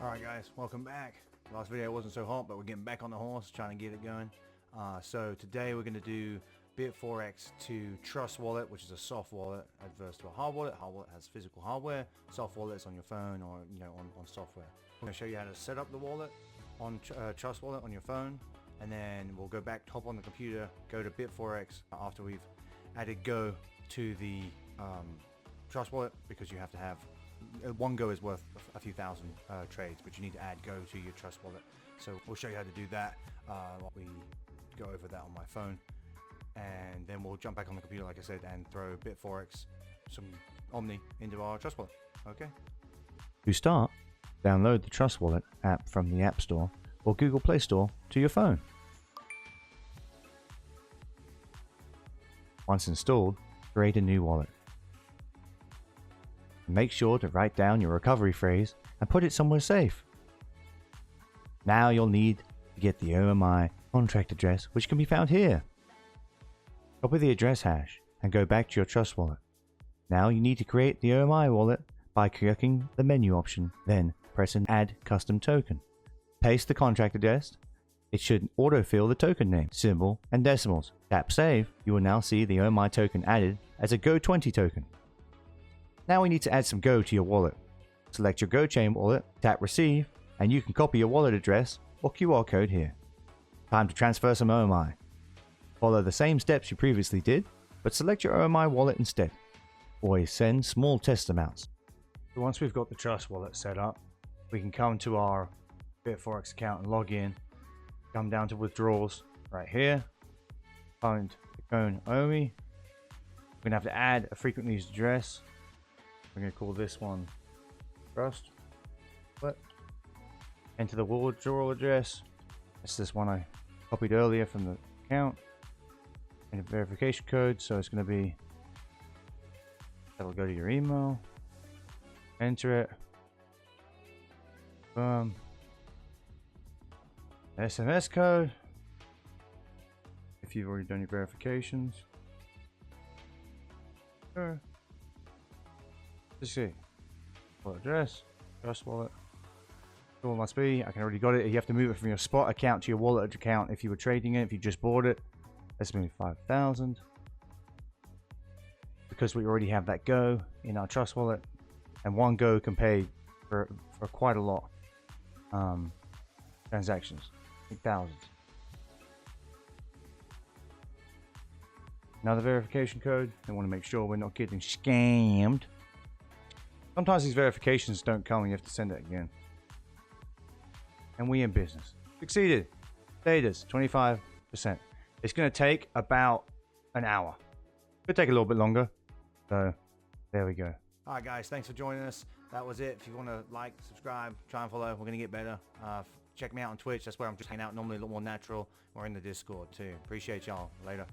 Alright guys, welcome back. Last video wasn't so hot, but we're getting back on the horse, trying to get it going. So today we're going to do BitForex to TrustWallet, which is a soft wallet adverse to a hard wallet. Hard wallet has physical hardware, soft wallet is on your phone or on software. I'm going to show you how to set up the wallet on TrustWallet on your phone, and then we'll go back, hop on the computer, go to BitForex after we've added Go to the TrustWallet, because you have to have one Go is worth a few thousand trades, but you need to add Go to your TrustWallet. So we'll show you how to do that. We go over that on my phone, and then we'll jump back on the computer, like I said, and throw BitForex, some OMI into our TrustWallet. Okay. To start, download the TrustWallet app from the App Store or Google Play Store to your phone. Once installed, create a new wallet. Make sure to write down your recovery phrase and put it somewhere safe. Now you'll need to get the OMI contract address, which can be found here. Copy the address hash and go back to your TrustWallet. Now you need to create the OMI wallet by clicking the menu option, then press an Add Custom Token. Paste the contract address. It should autofill the token name, symbol, and decimals. Tap Save. You will now see the OMI token added as a Go20 token. Now we need to add some Go to your wallet. Select your Go chain wallet, tap Receive, and you can copy your wallet address or QR code here. Time to transfer some OMI. Follow the same steps you previously did, but select your OMI wallet instead. Always send small test amounts. So once we've got the TrustWallet set up, we can come to our BitForex account and log in. Come down to withdrawals right here. Find the cone OMI. We're going to have to add a frequently used address. We're going to call this one Trust. Enter the withdrawal address. It's this one I copied earlier from the account. And a verification code. So it's going to be, that will go to your email. Enter it. SMS code. If you've already done your verifications. Sure. Let's see. Wallet address, TrustWallet. All must be. I can already got it. You have to move it from your spot account to your wallet account if you were trading it. If you just bought it, let's move 5,000. Because we already have that Go in our TrustWallet, and one Go can pay for quite a lot transactions, thousands. Now the verification code. I want to make sure we're not getting scammed. Sometimes these verifications don't come and you have to send it again. And we in business. Succeeded. Status 25%. It's going to take about an hour. Could take a little bit longer. So there we go. Alright guys, thanks for joining us. That was it. If you want to like, subscribe, try and follow, we're going to get better. Check me out on Twitch. That's where I'm just hanging out. Normally a little more natural. We're in the Discord too. Appreciate y'all. Later.